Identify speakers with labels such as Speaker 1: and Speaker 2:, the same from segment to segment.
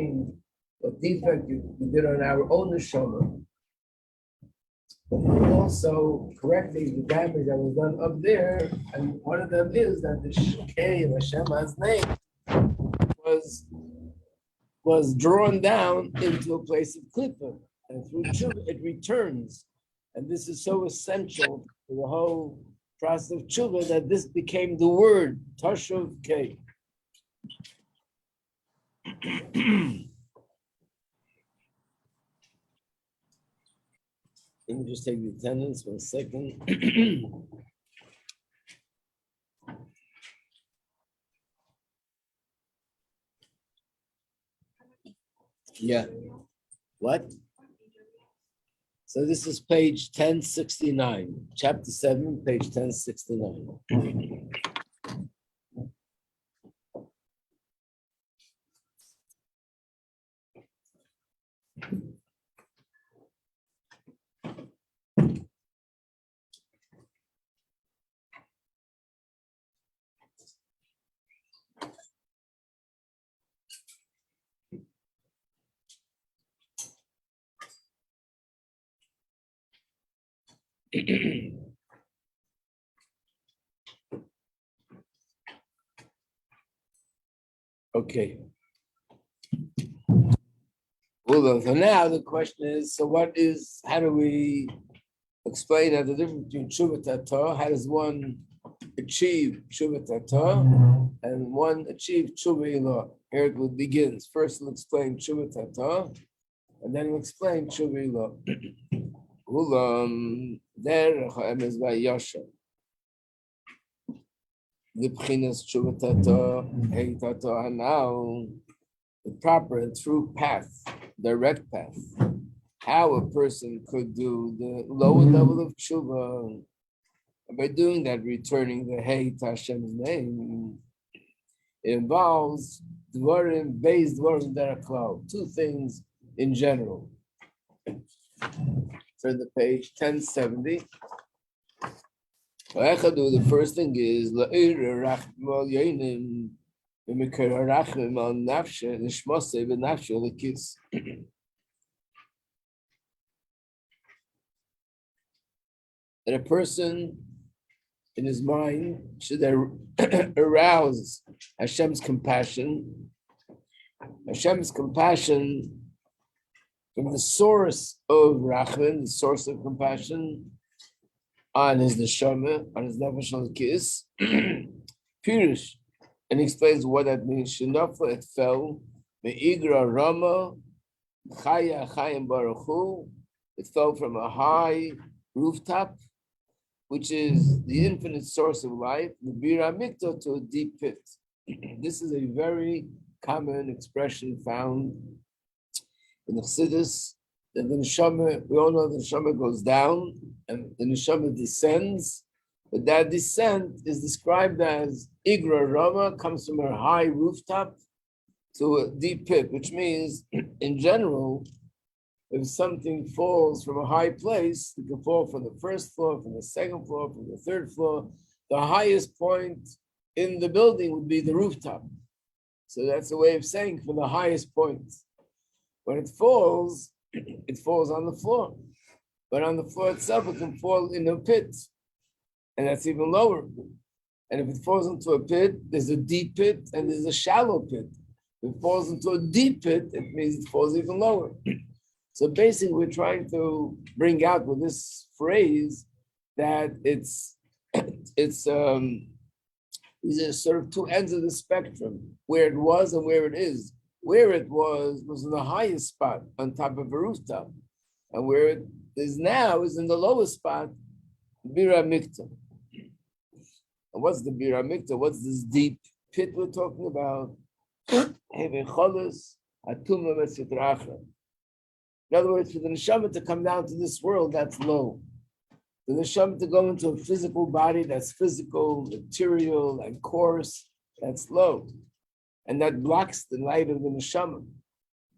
Speaker 1: explain what defect we did on our own neshama, but also correcting the damage that was done up there. And one of them is that the Shekei of Hashem's name was drawn down into a place of klippa, and through tshuva it returns. And this is so essential to the whole process of tshuva that this became the word Tashuv Kei. Let me just take the attendance 1 second. Yeah. What? So this is page 1069, chapter 7, page 1069. Okay. Well, so now the question is, so how do we explain the difference between tshuva tata? How does one achieve tshuva tata and one achieve tshuva ilah? Here it begins. First we'll explain tshuva tata, and then we'll explain tshuva ilah. Derech ha'emes va'yashem. The b'chinas tshuva tata, hey tata hanau, the proper and true path, direct path. How a person could do the lower level of tshuva, and by doing that, returning the hey to Hashem's name, it involves dvarim, beis dvarim deraklal, two things in general. Turn the page 1070. The first thing is that a person in his mind should arouse Hashem's compassion. Hashem's compassion from the source of Rachman, the source of compassion, on his neshama, on his nefesh l'kis, Pirish, and he explains what that means. Shenafla, it fell, me'igra rama, chaya chayim baruchu, it fell from a high rooftop, which is the infinite source of life, the bira mikto, to a deep pit. This is a very common expression found in the Chassidus, that the neshama, we all know the neshama goes down and the neshama descends, but that descent is described as Igra Rama, comes from a high rooftop to a deep pit, which means in general, if something falls from a high place, it can fall from the first floor, from the second floor, from the third floor. The highest point in the building would be the rooftop. So that's a way of saying from the highest point. When it falls on the floor. But on the floor itself, it can fall in a pit. And that's even lower. And if it falls into a pit, there's a deep pit and there's a shallow pit. If it falls into a deep pit, it means it falls even lower. So basically, we're trying to bring out with this phrase that these are sort of two ends of the spectrum, where it was and where it is. Where it was in the highest spot on top of a rooftop. And where it is now is in the lowest spot, Bira Mikta. And what's the Bira Mikta? What's this deep pit we're talking about? In other words, for the neshama to come down to this world, that's low. For the neshama to go into a physical body that's physical, material, and coarse, that's low. And that blocks the light of the neshama.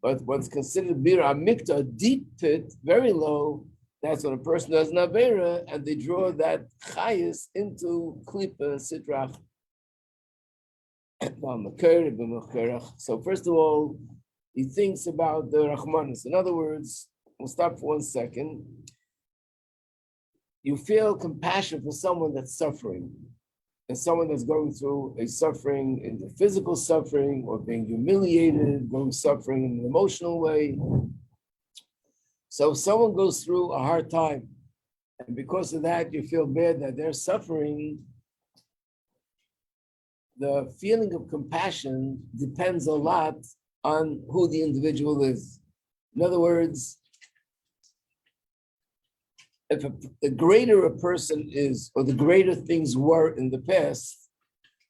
Speaker 1: But what's considered bira mikta, a deep pit, very low, that's when a person does an avera, and they draw that chayis into klipa and sitrach. So first of all, he thinks about the Rahmanis. In other words, we'll stop for 1 second. You feel compassion for someone that's suffering, and someone that's going through a suffering, in the physical suffering, or being humiliated, going suffering in an emotional way. So if someone goes through a hard time, and because of that, you feel bad that they're suffering, the feeling of compassion depends a lot on who the individual is. In other words, if the greater a person is, or the greater things were in the past,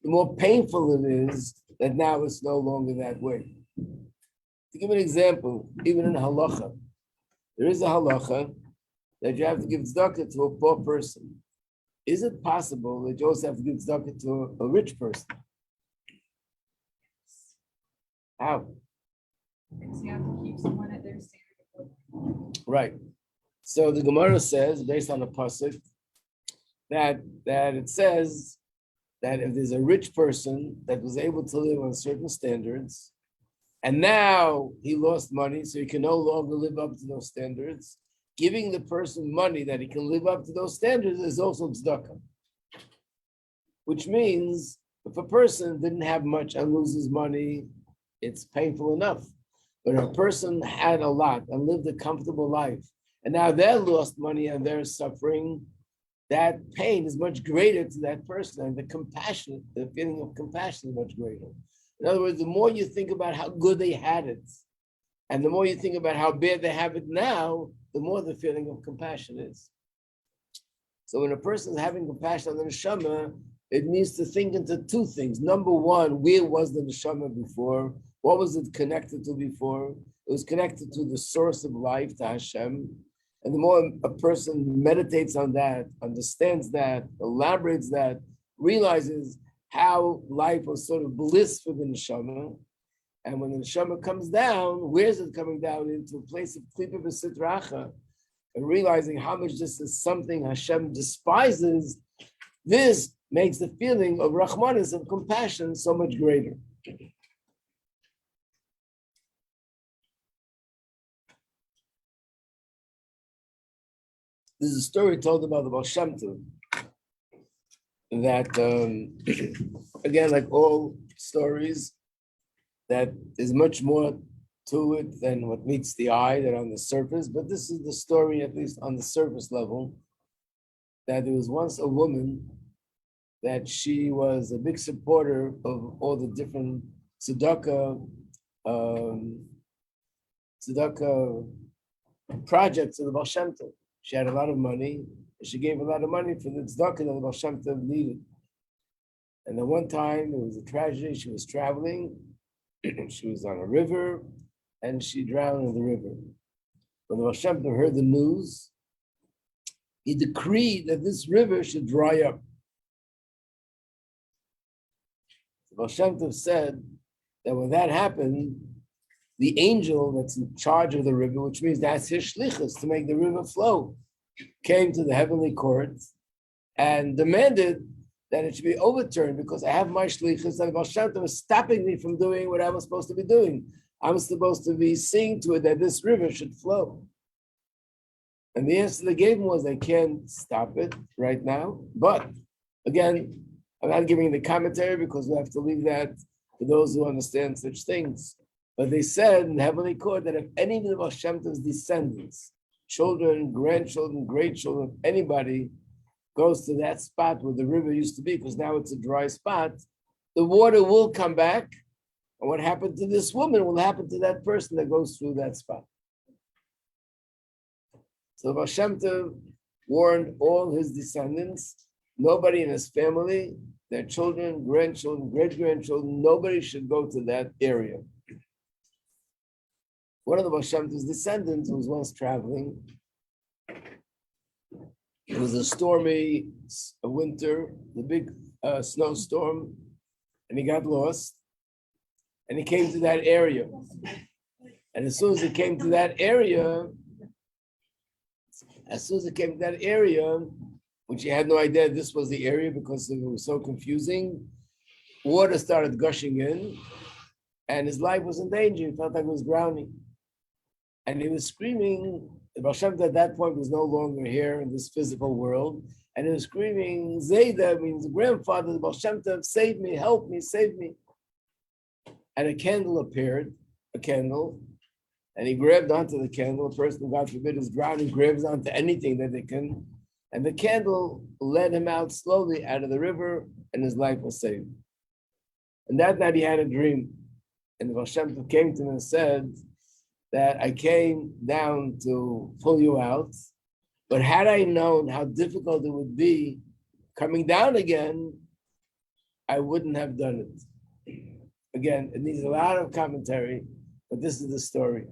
Speaker 1: the more painful it is that now it's no longer that way. To give an example, even in halacha, there is a halacha that you have to give tzedakah to a poor person. Is it possible that you also have to give tzedakah to a rich person? How?
Speaker 2: Because you have to keep someone at their standard.
Speaker 1: Right. So the Gemara says, based on the pasuk, that it says that if there's a rich person that was able to live on certain standards, and now he lost money, so he can no longer live up to those standards, giving the person money that he can live up to those standards is also tzedakah. Which means if a person didn't have much and loses money, it's painful enough. But if a person had a lot and lived a comfortable life, and now they're lost money and they're suffering, that pain is much greater to that person, and the compassion, the feeling of compassion is much greater. In other words, the more you think about how good they had it, and the more you think about how bad they have it now, the more the feeling of compassion is. So when a person is having compassion on the neshama, it needs to think into two things. Number one, where was the neshama before? What was it connected to before? It was connected to the source of life, to Hashem. And the more a person meditates on that, understands that, elaborates that, realizes how life was sort of bliss for the neshama. And when the neshama comes down, where's it coming down? Into a place of klipa v'sitracha, and realizing how much this is something Hashem despises, this makes the feeling of Rahmanis, of compassion, so much greater. There's a story told about the Baal Shem Tov that, again, like all stories, that there's much more to it than what meets the eye, than on the surface. But this is the story, at least on the surface level, that there was once a woman that she was a big supporter of all the different tzedakah projects of the Baal Shem Tov. She had a lot of money, and she gave a lot of money for the tzedakah that the Baal Shem Tov needed. And then one time, there was a tragedy. She was traveling, she was on a river, and she drowned in the river. When the Baal Shem Tov heard the news, he decreed that this river should dry up. The Baal Shem Tov said that when that happened, the angel that's in charge of the river, which means that's his shlichus to make the river flow, came to the heavenly court and demanded that it should be overturned because I have my shlichus and the Baal Shem Tov is stopping me from doing what I was supposed to be doing. I'm supposed to be seeing to it that this river should flow. And the answer they gave him was they can't stop it right now. But again, I'm not giving the commentary because we have to leave that for those who understand such things. But they said in the heavenly court that if any of the Baal Shem Tov's descendants, children, grandchildren, great children, anybody goes to that spot where the river used to be, because now it's a dry spot, the water will come back. And what happened to this woman will happen to that person that goes through that spot. So the Baal Shem Tov warned all his descendants, nobody in his family, their children, grandchildren, great-grandchildren, nobody should go to that area. One of the Baal Shem Tov's descendants was once traveling. It was a stormy winter, the big snowstorm, and he got lost. And he came to that area. And as soon as he came to that area, which he had no idea this was the area because it was so confusing, water started gushing in. and his life was in danger. He felt like he was drowning. And he was screaming. The Baal Shem Tov at that point was no longer here in this physical world. And he was screaming, Zayda, means grandfather, the Baal Shem Tov, save me, help me, save me. And a candle appeared, and he grabbed onto the candle. A person, God forbid, is drowning, grabs onto anything that they can. And the candle led him out slowly out of the river, and his life was saved. And that night he had a dream. And the Baal Shem Tov came to him and said that I came down to pull you out, but had I known how difficult it would be coming down again, I wouldn't have done it. Again, it needs a lot of commentary, but this is the story.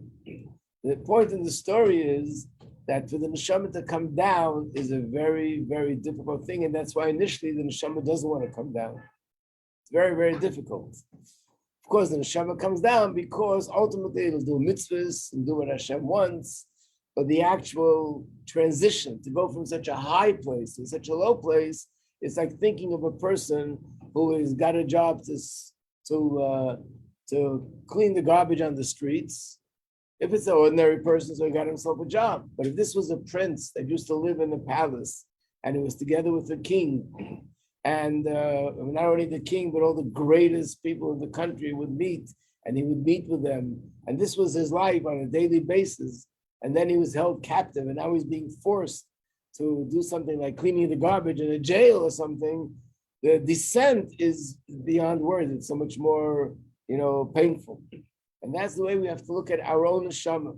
Speaker 1: The point in the story is that for the neshama to come down is a very, very difficult thing, and that's why initially the neshama doesn't want to come down. It's very, very difficult. Of course, the neshama comes down because ultimately it'll do mitzvahs and do what Hashem wants, but the actual transition to go from such a high place to such a low place, it's like thinking of a person who has got a job to clean the garbage on the streets. If it's an ordinary person, so he got himself a job. But if this was a prince that used to live in the palace and he was together with the king, and not only the king, but all the greatest people in the country would meet, and he would meet with them. And this was his life on a daily basis. And then he was held captive, and now he's being forced to do something like cleaning the garbage in a jail or something. The descent is beyond words. It's so much more, painful. And that's the way we have to look at our own neshama.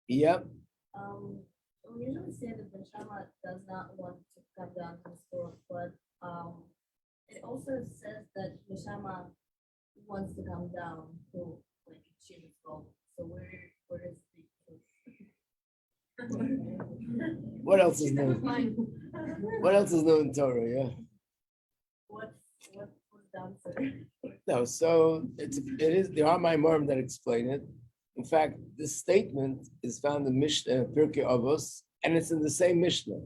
Speaker 1: Yep.
Speaker 3: We usually say that the neshama does not want to come down to this world, but it also says that the neshama wants to come down to like achieve its goal. So where is the
Speaker 1: What else is new? What else is new in Torah? Yeah.
Speaker 3: What was the answer?
Speaker 1: No, so it is. There are Maimorim that explain it. In fact, this statement is found in Mishnah, Pirkei Avos, and it's in the same Mishnah.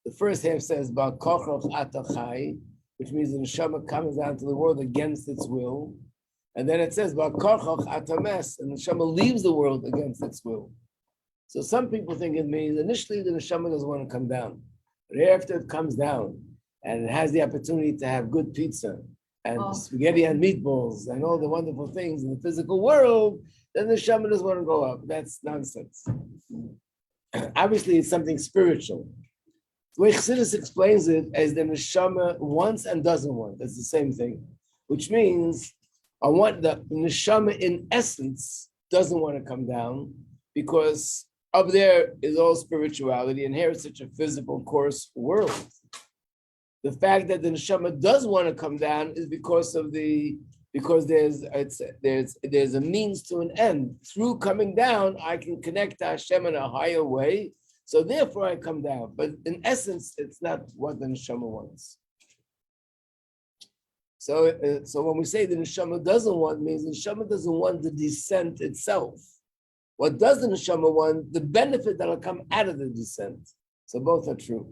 Speaker 1: The first half says "Ba kochoch atachai," which means the neshama comes down to the world against its will, and then it says "Ba kochoch atames," and the neshama leaves the world against its will. So some people think it means initially the neshama doesn't want to come down, but after it comes down and it has the opportunity to have good pizza and spaghetti and meatballs and all the wonderful things in the physical world, then the neshama doesn't want to go up. That's nonsense. Obviously, it's something spiritual. The way Chassidus explains it as the neshama wants and doesn't want. That's the same thing, which means the neshama in essence doesn't want to come down because up there is all spirituality, and here it's such a physical, coarse world. The fact that the neshama does want to come down is because there's a means to an end. Through coming down, I can connect to Hashem in a higher way. So therefore, I come down. But in essence, it's not what the neshama wants. So when we say the neshama doesn't want, means the neshama doesn't want the descent itself. What does the neshama want? The benefit that will come out of the descent. So both are true.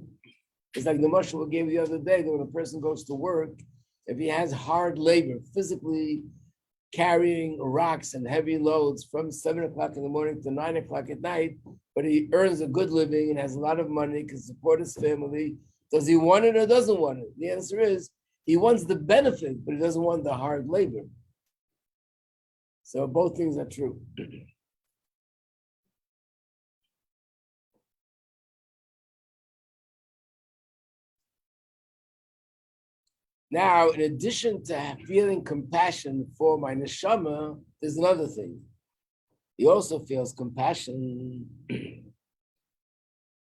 Speaker 1: It's like the mashal we gave the other day that when a person goes to work, if he has hard labor, physically carrying rocks and heavy loads from 7 o'clock in the morning to 9 o'clock at night, but he earns a good living and has a lot of money, can support his family, does he want it or doesn't want it? The answer is he wants the benefit, but he doesn't want the hard labor. So both things are true. Now, in addition to feeling compassion for my neshama, there's another thing. He also feels compassion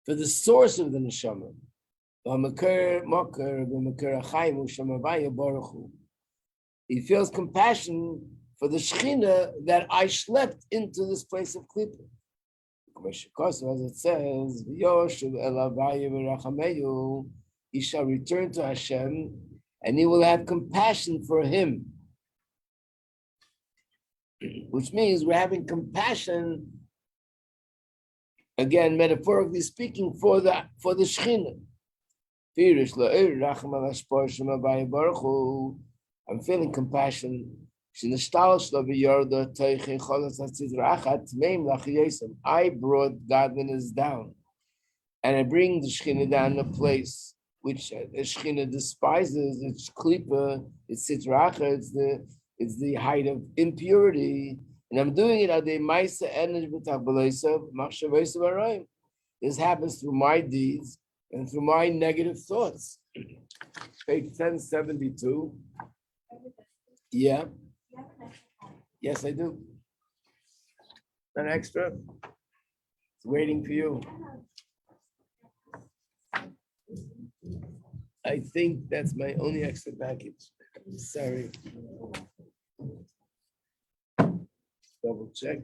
Speaker 1: for the source of the neshama. He feels compassion for the Shechina that I schlepped into this place of Klippa. As it says, he shall return to Hashem, and he will have compassion for him. Which means we're having compassion, again, metaphorically speaking, for the Shechina. I'm feeling compassion I brought godliness down, and I bring the Shekhinah down in a place which the Shekhinah despises. It's klipa, it's sitracha, it's the height of impurity, and I'm doing it at the ma'isa energy b'tachbeleisa machshavesa b'arayim. This happens through my deeds and through my negative thoughts. Page 1072. Yeah. Yes, I do. An extra. It's waiting for you. I think that's my only extra package. Sorry. Double check.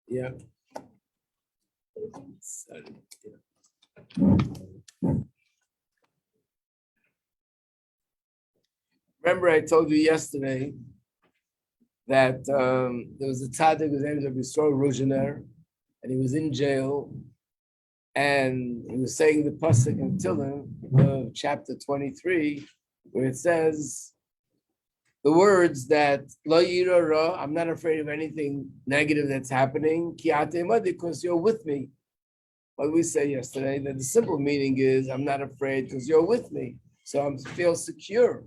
Speaker 1: Yeah. Sorry. Remember, I told you yesterday that there was a tzaddik whose name was Yisrael Ruzhiner, and he was in jail, and he was saying the pasuk in Tehillim of chapter 23, where it says the words that Lo yira ra, I'm not afraid of anything negative that's happening, ki ateh because you're with me. What did we say yesterday? That the simple meaning is I'm not afraid because you're with me, so I feel secure.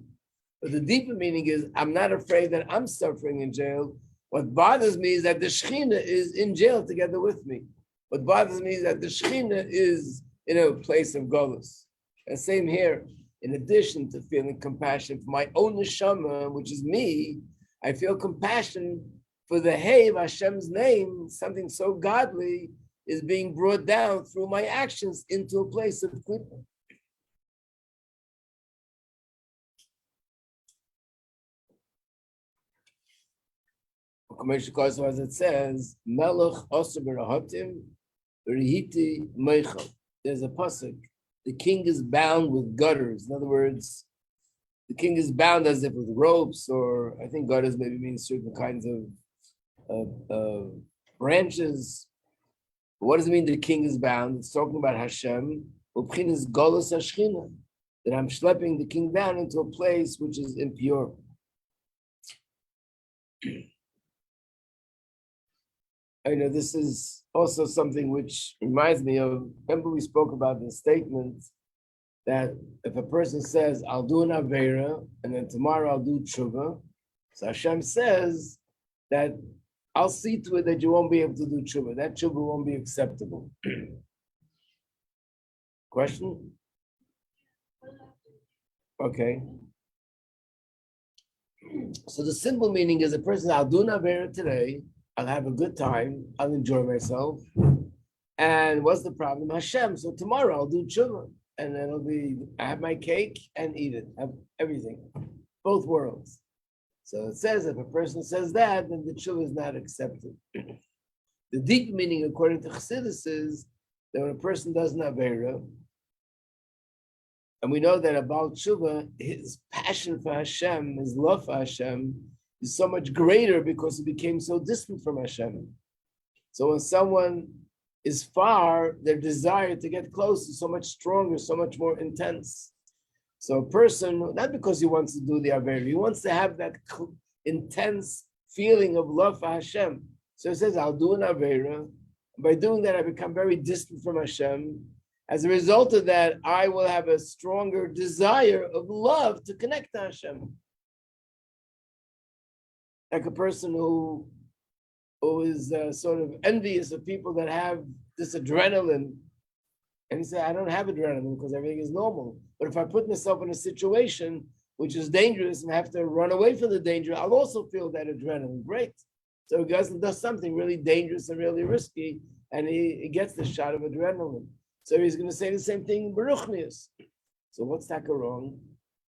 Speaker 1: But the deeper meaning is I'm not afraid that I'm suffering in jail. What bothers me is that the Shekhinah is in jail together with me. What bothers me is that the Shekhinah is in a place of golus. And same here. In addition to feeling compassion for my own neshama, which is me, I feel compassion for the hey of Hashem's name, something so godly, is being brought down through my actions into a place of klipa. As it says, Melech Oser B'Rahatim Rehiti Meichel. There's a pasuk. The king is bound with gutters. In other words, the king is bound as if with ropes, or I think gutters maybe means certain kinds of branches. But what does it mean the king is bound? It's talking about Hashem. Is Golus Hashchina, that I'm schlepping the king down into a place which is impure. I know this is also something which reminds me of, remember we spoke about the statement that if a person says, I'll do an Aveira, and then tomorrow I'll do Tshuva, so Hashem says that I'll see to it that you won't be able to do Tshuva. That Tshuva won't be acceptable. Question? Okay. So the simple meaning is a person, I'll do an Aveira today, I'll have a good time, I'll enjoy myself. And what's the problem? Hashem. So tomorrow I'll do tshuva. And then it'll be, I have my cake and eat it. Have everything. Both worlds. So it says if a person says that, then the tshuva is not accepted. The deep meaning, according to Chassidus, is that when a person does an Aveira, and we know that about tshuva, his passion for Hashem, his love for Hashem, is so much greater because he became so distant from Hashem. So when someone is far, their desire to get close is so much stronger, so much more intense. So a person, not because he wants to do the Aveira, he wants to have that intense feeling of love for Hashem. So he says, I'll do an Aveira. By doing that, I become very distant from Hashem. As a result of that, I will have a stronger desire of love to connect to Hashem. Like a person who is sort of envious of people that have this adrenaline. And he said, I don't have adrenaline because everything is normal. But if I put myself in a situation which is dangerous and have to run away from the danger, I'll also feel that adrenaline. Great. So he goes and does something really dangerous and really risky, and he gets the shot of adrenaline. So he's going to say the same thing in Baruchnius. So what's that go wrong?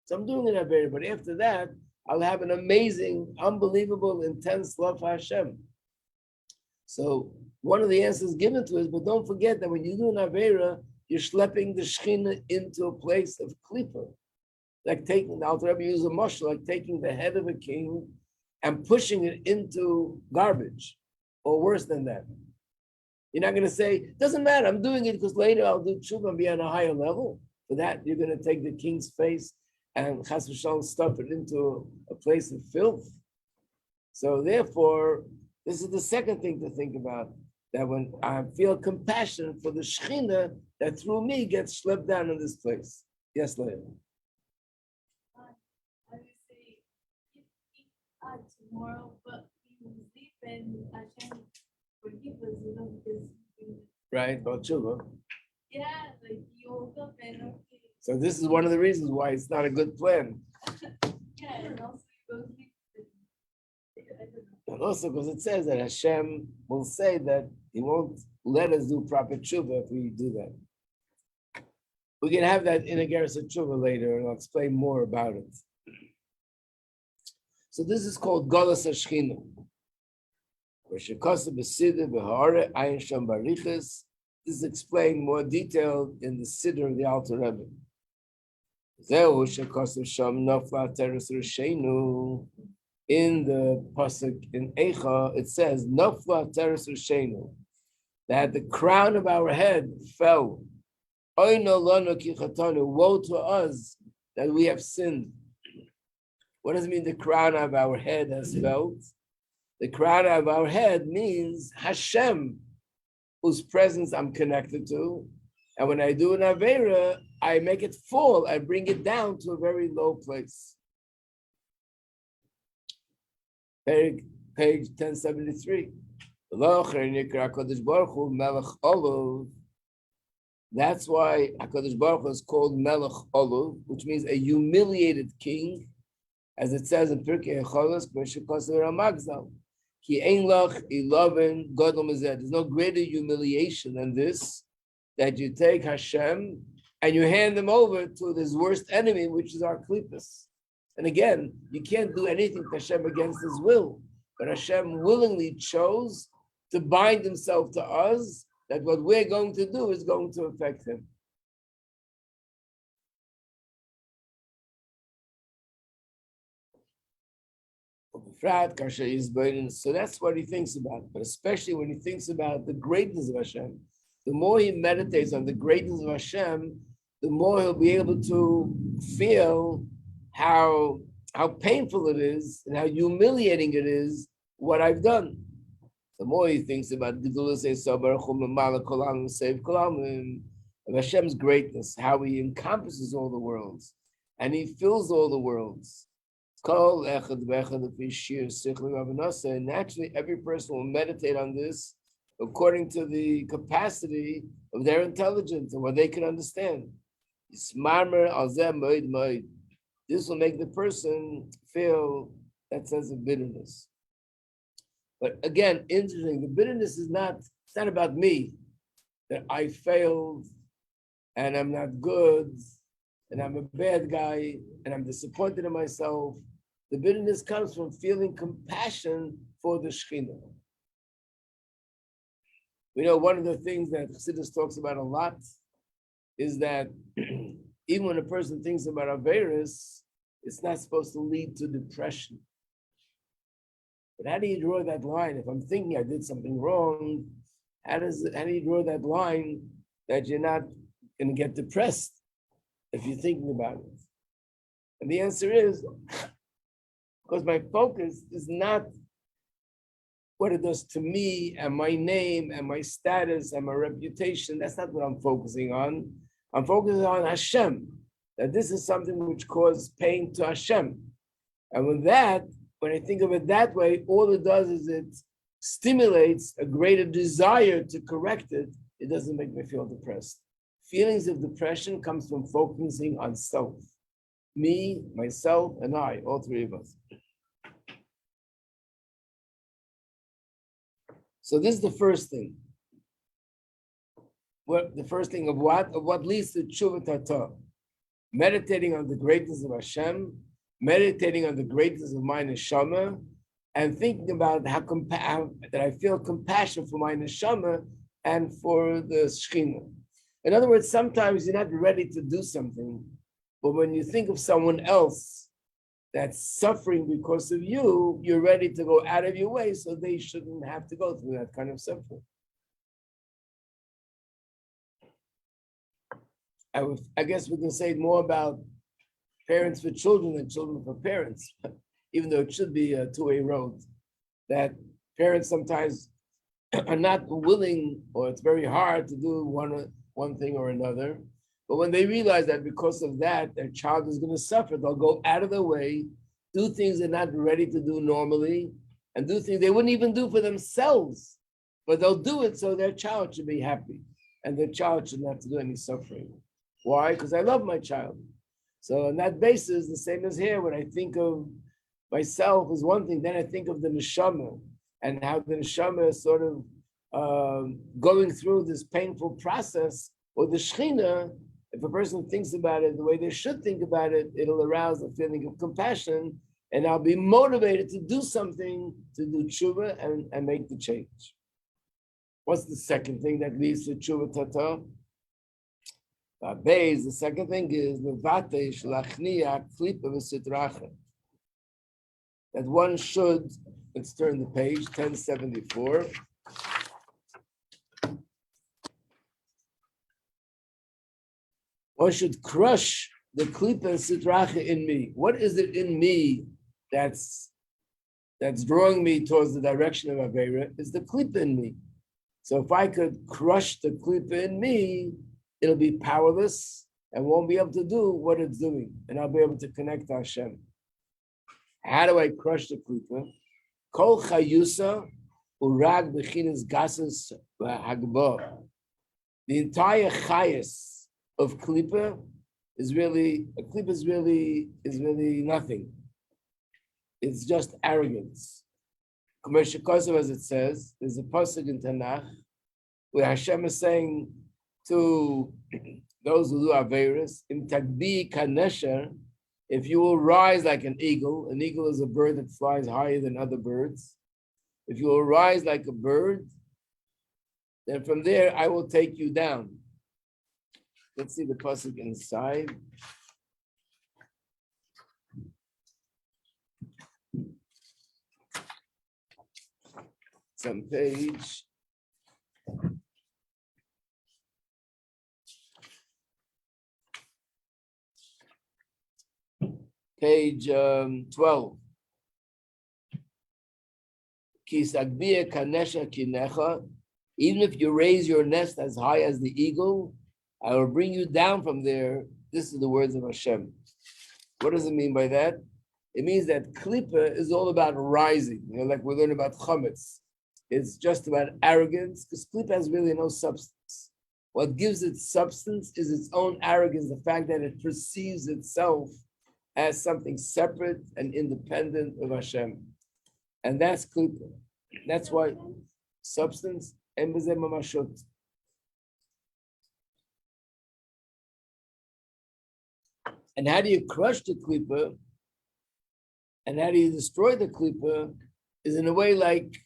Speaker 1: So I'm doing it Aveira, but after that, I'll have an amazing, unbelievable, intense love for Hashem. So one of the answers given to us, but don't forget that when you do an Aveira, you're schlepping the Shekhinah into a place of klipa. Like taking, the Alter Rebbe uses a mashal, like taking the head of a king and pushing it into garbage, or worse than that. You're not going to say, doesn't matter, I'm doing it because later I'll do tshuva and be on a higher level. For that, you're going to take the king's face and chas v'shalom stuff it into a place of filth. So therefore, this is the second thing to think about, that when I feel compassion for the Shekhinah that through me gets schlepped down in this place. Yes, Leah.
Speaker 4: I would say if tomorrow, but we will sleep and Hashem forgive us, because
Speaker 1: Right, about tshuva.
Speaker 4: yeah, like you woke up and okay,
Speaker 1: So this is one of the reasons why it's not a good plan.
Speaker 4: yeah, and also you go sleep. I don't know.
Speaker 1: And also because it says that Hashem will say that He won't let us do proper tshuva if we do that. We can have that in Iggeres tshuva later, and I'll explain more about it. So this is called Golas HaShechina. This is explained more detailed in the Siddur of the Alter Rebbe. In the pasuk in Eicha, it says, "Nafla teres rishenu," that the crown of our head fell. Oyna lanu ki chatanu, woe to us that we have sinned. What does it mean? The crown of our head has fell. The crown of our head means Hashem, whose presence I'm connected to, and when I do an avera, I make it fall. I bring it down to a very low place. Page 1073. That's why HaKadosh Baruch Hu is called Melech Olav, which means a humiliated king, as it says in Pirkei Cholos, Ki ein lach ilaven gadol mizeh. There's no greater humiliation than this, that you take Hashem and you hand him over to his worst enemy, which is our klipas. And again, you can't do anything to Hashem against his will, but Hashem willingly chose to bind himself to us, that what we're going to do is going to affect him. So that's what he thinks about, but especially when he thinks about the greatness of Hashem. The more he meditates on the greatness of Hashem, the more he'll be able to feel how painful it is and how humiliating it is what I've done. The more he thinks about of Hashem's greatness, how he encompasses all the worlds and he fills all the worlds. And naturally, every person will meditate on this according to the capacity of their intelligence and what they can understand. This will make the person feel that sense of bitterness. But again, interesting, the bitterness is it's not about me, that I failed and I'm not good and I'm a bad guy and I'm disappointed in myself. The bitterness comes from feeling compassion for the Shekhinah. We know one of the things that Chassidus talks about a lot is that even when a person thinks about Averis, it's not supposed to lead to depression. But how do you draw that line? If I'm thinking I did something wrong, how do you draw that line that you're not going to get depressed if you're thinking about it? And the answer is, because my focus is not what it does to me and my name and my status and my reputation. That's not what I'm focusing on. I'm focusing on Hashem, that this is something which causes pain to Hashem. And when I think of it that way, all it does is it stimulates a greater desire to correct it. It doesn't make me feel depressed. Feelings of depression comes from focusing on self. Me, myself, and I, all three of us. So this is the first thing. The first thing of what? Of what leads to tshuva tata. Meditating on the greatness of Hashem, meditating on the greatness of my neshama, and thinking about how that I feel compassion for my neshama and for the Shekhinah. In other words, sometimes you're not ready to do something, but when you think of someone else that's suffering because of you, you're ready to go out of your way so they shouldn't have to go through that kind of suffering. I guess we can say more about parents for children than children for parents, even though it should be a two-way road. That parents sometimes are not willing, or it's very hard to do one thing or another. But when they realize that because of that, their child is going to suffer, they'll go out of their way, do things they're not ready to do normally, and do things they wouldn't even do for themselves. But they'll do it so their child should be happy, and their child shouldn't have to do any suffering. Why? Because I love my child. So on that basis, the same as here, when I think of myself is one thing, then I think of the neshama, and how the neshama is sort of going through this painful process, or the Shechina. If a person thinks about it the way they should think about it, it'll arouse a feeling of compassion, and I'll be motivated to do something, to do tshuva and make the change. What's the second thing that leads to tshuva tata? The second thing is that one should, let's turn the page, 1074. One should crush the klipa and sitracha in me. What is it in me that's drawing me towards the direction of Aveira? Is the klipa in me. So if I could crush the klipa in me, it'll be powerless and won't be able to do what it's doing, and I'll be able to connect to Hashem. How do I crush the klipa? Kol chayusa urag b'chinas gasas v'hagba. The entire chayas of klipa is really nothing. It's just arrogance. As it says, there's a pasuk in Tanakh where Hashem is saying to those who do Averis, "Im tagbi kanesher," if you will rise like an eagle is a bird that flies higher than other birds. If you will rise like a bird, then from there I will take you down. Let's see the pasuk inside. It's on page 12. Even if you raise your nest as high as the eagle, I will bring you down from there. This is the words of Hashem. What does it mean by that? It means that klipa is all about rising. Like we learn about chametz. It's just about arrogance, because klipa has really no substance. What gives it substance is its own arrogance, the fact that it perceives itself as something separate and independent of Hashem. And that's klipa. That's why substance, and mamashot. And how do you crush the klipa? And how do you destroy the klipa? Is in a way like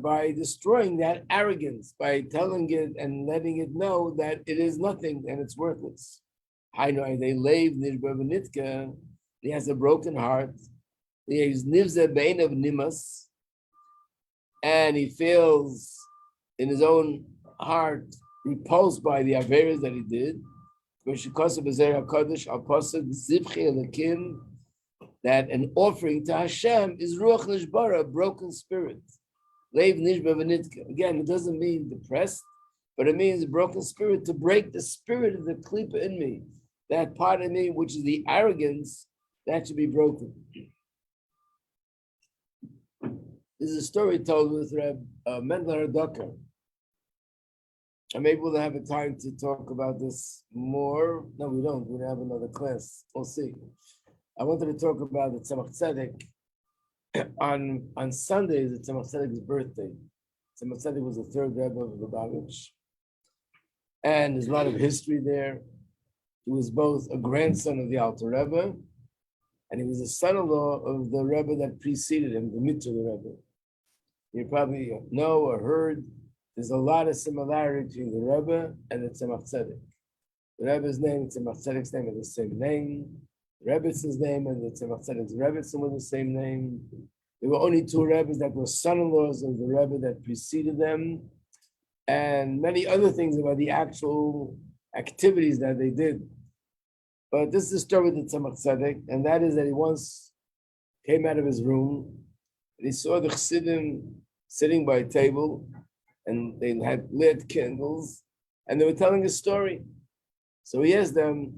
Speaker 1: by destroying that arrogance, by telling it and letting it know that it is nothing and it's worthless. He has a broken heart. He has nivza bein of nimas, and he feels in his own heart repulsed by the averas that he did. That an offering to Hashem is ruach nishbara, a broken spirit. Leiv nishba v'nitka. Again, it doesn't mean depressed, but it means a broken spirit, to break the spirit of the klipa in me. That part of me, which is the arrogance, that should be broken. There's a story told with Reb Mendler Docker. And maybe we'll have a time to talk about this more. No, we don't. We don't have another class. We'll see. I wanted to talk about the Tzemach Tzedek. On Sunday is the Tzemach Tzedek's birthday. Tzemach Tzedek was the third Rebbe of Lubavitch. And there's a lot of history there. He was both a grandson of the Alter Rebbe, and he was the son-in-law of the Rebbe that preceded him, the Mitzvah Rebbe. You probably know or heard there's a lot of similarity between the Rebbe and the Tzemach Tzedek. The Rebbe's name and Tzemach Tzedek's name are the same name. The Rebbe's name and the Tzemach Tzedek's Rebbe's were the same name. There were only two Rebbes that were son-in-laws of the Rebbe that preceded them, and many other things about the actual activities that they did. But this is the story of the Tzemach Tzedek, and that is that he once came out of his room and he saw the Chassidim sitting by a table, and they had lit candles, and they were telling a story. So he asked them,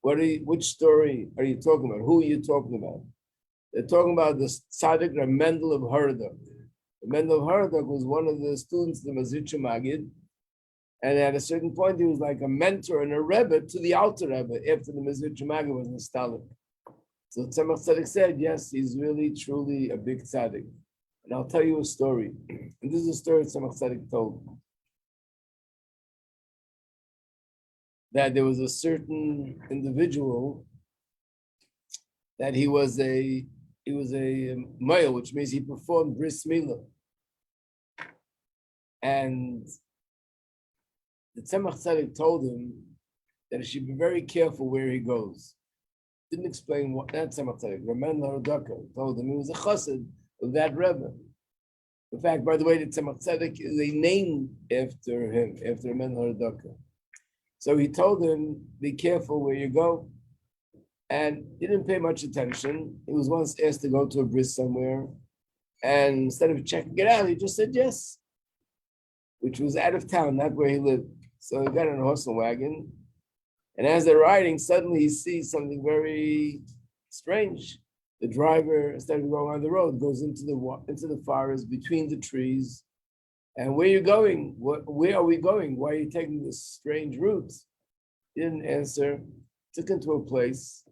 Speaker 1: which story are you talking about? Who are you talking about? They're talking about the tzaddik Mendel of Haradok. Mendel of Haradok was one of the students of the Rabbj Majeski, and at a certain point he was like a mentor and a rebbe to the Alter Rebbe after the Rabbj Majeski was installed. So Tzemach Tzedek said, yes, he's really, truly a big tzaddik. And I'll tell you a story. And this is a story Tzemach Tzedek told. That there was a certain individual that he was a male, which means he performed bris milah. And the Tzemach Tzedek told him that he should be very careful where he goes. Didn't explain what that Tzemach Tzedek, Raman Haradaka, told him he was a chassid of that Rebbe. In fact, by the way, the Tzemach Tzedek is a name after him, after Raman Haradaka. So he told him, be careful where you go. And he didn't pay much attention. He was once asked to go to a bris somewhere. And instead of checking it out, he just said yes, which was out of town, not where he lived. So he got in a horse and wagon. And as they're riding, suddenly he sees something very strange. The driver, instead of going on the road, goes into the forest between the trees. And where are you going? Where are we going? Why are you taking this strange route? He didn't answer. Took him to a place,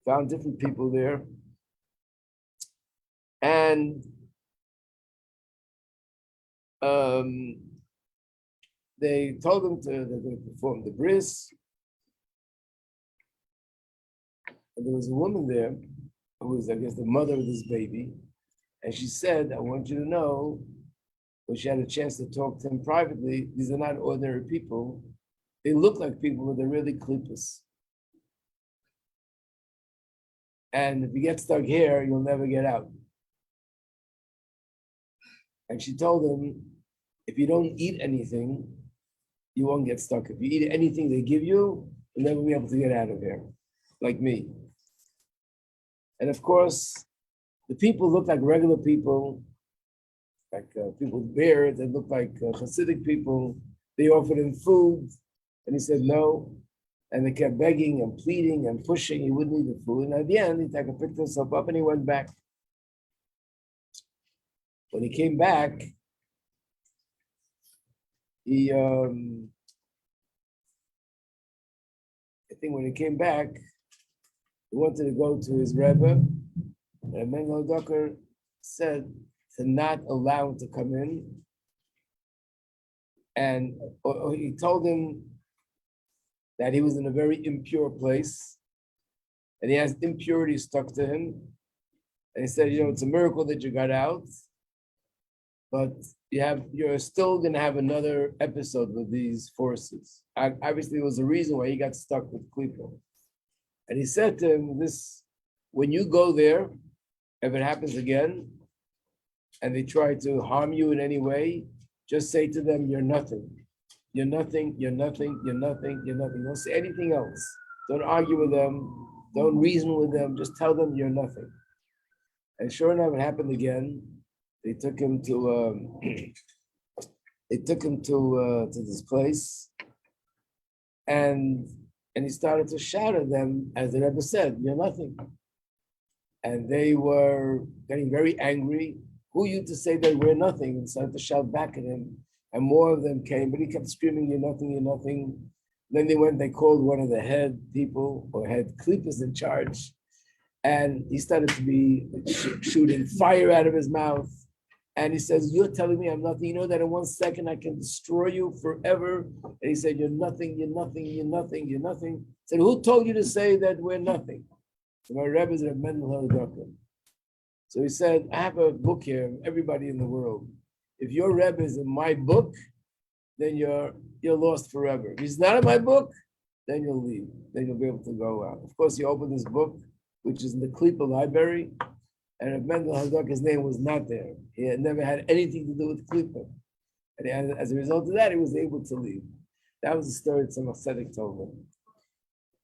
Speaker 1: found different people there. And they told him they're going to perform the bris. And there was a woman there who was, I guess, the mother of this baby. And she said, I want you to know, when she had a chance to talk to him privately, these are not ordinary people. They look like people, but they're really klippas. And if you get stuck here, you'll never get out. And she told him, if you don't eat anything, you won't get stuck. If you eat anything they give you, you'll never be able to get out of here, like me. And of course, the people look like regular people, like people with beards. They look like Hasidic people. They offered him food, and he said no. And they kept begging and pleading and pushing. He wouldn't eat the food. And at the end, he picked himself up and he went back. When he came back, he, I think when he came back, he wanted to go to his Rebbe. And Mendel Docker said to not allow him to come in. And he told him that he was in a very impure place and he has impurity stuck to him. And he said, it's a miracle that you got out, but you're still gonna have another episode with these forces. Obviously, there was a reason why he got stuck with Klippo. And he said to him, when you go there, if it happens again, and they try to harm you in any way, just say to them, you're nothing. You're nothing, you're nothing, you're nothing, you're nothing. Don't say anything else. Don't argue with them. Don't reason with them. Just tell them you're nothing. And sure enough, it happened again. They took him to this place, and he started to shout at them, as the Rebbe said, you're nothing. And they were getting very angry. Who are you to say that we're nothing? And started to shout back at him. And more of them came, but he kept screaming, you're nothing, you're nothing. Then they called one of the head people, or head klippas in charge. And he started to be shooting fire out of his mouth. And he says, you're telling me I'm nothing. You know that in 1 second I can destroy you forever. And he said, you're nothing, you're nothing, you're nothing, you're nothing. He said, who told you to say that we're nothing? So my Rebbe is Rabbj Majeski. So he said, I have a book here, everybody in the world. If your Rebbe is in my book, then you're lost forever. If he's not in my book, then you'll leave. Then you'll be able to go out. Of course, he opened this book, which is in the Klippa library, and Mendel Hazdok, his name was not there. He had never had anything to do with Klippa. And as a result of that, he was able to leave. That was the story that Tzemach Tzedek told them.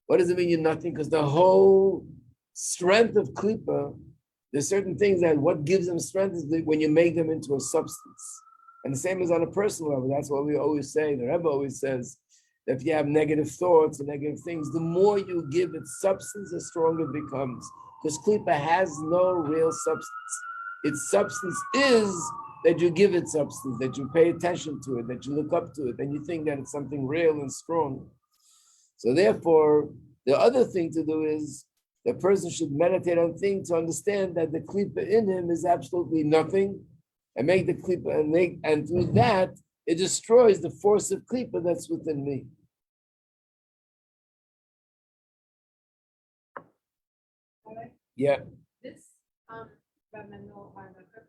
Speaker 1: What does it mean you're nothing? Because the whole strength of Klippa, there's certain things that what gives them strength is when you make them into a substance. And the same is on a personal level. That's what we always say. The Rebbe always says that if you have negative thoughts and negative things, the more you give it substance, the stronger it becomes. Because Klippa has no real substance. Its substance is that you give it substance, that you pay attention to it, that you look up to it, and you think that it's something real and strong. So therefore, the other thing to do is the person should meditate on things to understand that the Klippa in him is absolutely nothing, and make the Klippa, and through that, it destroys the force of Klippa that's within me. Yeah.
Speaker 2: This Rav Mendel Harnacker,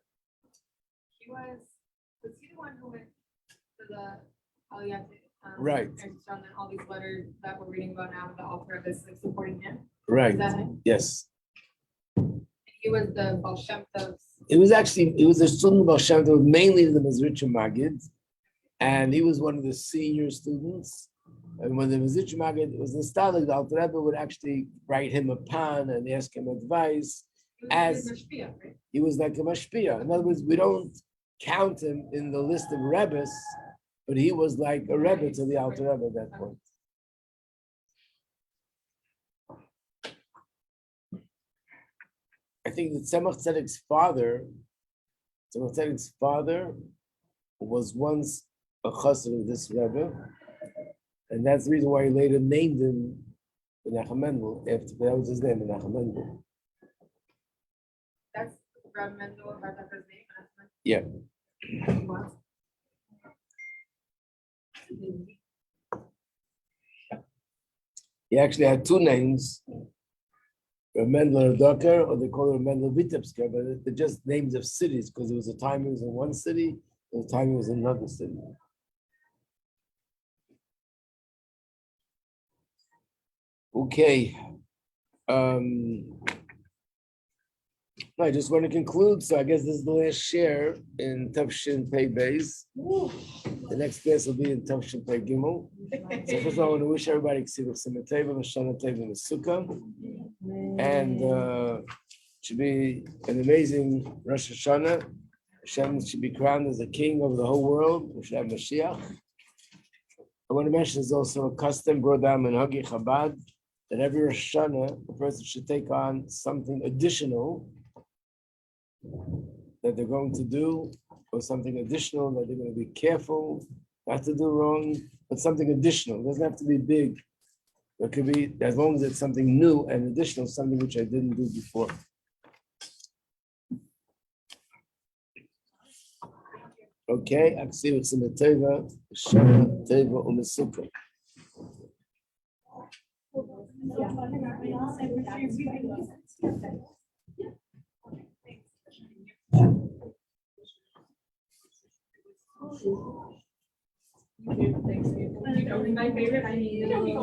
Speaker 2: was he the one who went to the Aliyah?
Speaker 1: Right.
Speaker 2: And all these letters that we're reading about now, the altar of this, like supporting him.
Speaker 1: Right.
Speaker 2: Is that him?
Speaker 1: Yes.
Speaker 2: He was the Baal Shem Tov's.
Speaker 1: It was a student of Baal Shem Tov, mainly the Mezritcha Maggid, and he was one of the senior students. And when the Mezritcha Maggid was nostalgic, the Alter Rebbe would actually write him a pan and ask him advice. He was like a mashpia. In other words, we don't count him in the list of rebbes, but he was like a rebbe to the Alter Rebbe at that point. I think that Tzemach Tzedek's father was once a chassid of this rebbe, and that's the reason why he later named him Menachem Mendel. After that was his name, Menachem Mendel.
Speaker 2: That's Rav Mendel Harnacker's name.
Speaker 1: Yeah. He actually had two names, Rav Mendel Docker, or they call it Mendel Vitebsker, but they're just names of cities because there was a time he was in one city, there was a time he was in another city. Okay. I just want to conclude. So I guess this is the last share in Tavshin Pei Beis. The next class will be in Tavshin Pei Gimel. So first of all, I want to wish everybody Ksivach Simateva, Mashana Teva, Mesukah. And should be an amazing Rosh Hashanah. Hashem should be crowned as a king over the whole world. We should have Mashiach. I want to mention there's also a custom brought down in Hagi Chabad that every Rosh Hashanah, the person should take on something additional that they're going to do, or something additional that they're going to be careful not to do wrong, but something additional. It doesn't have to be big. It could be, as long as it's something new and additional, something which I didn't do before. Okay, Aksi with Simateva, Shana Teva Umesuka.
Speaker 2: My favorite. I mean,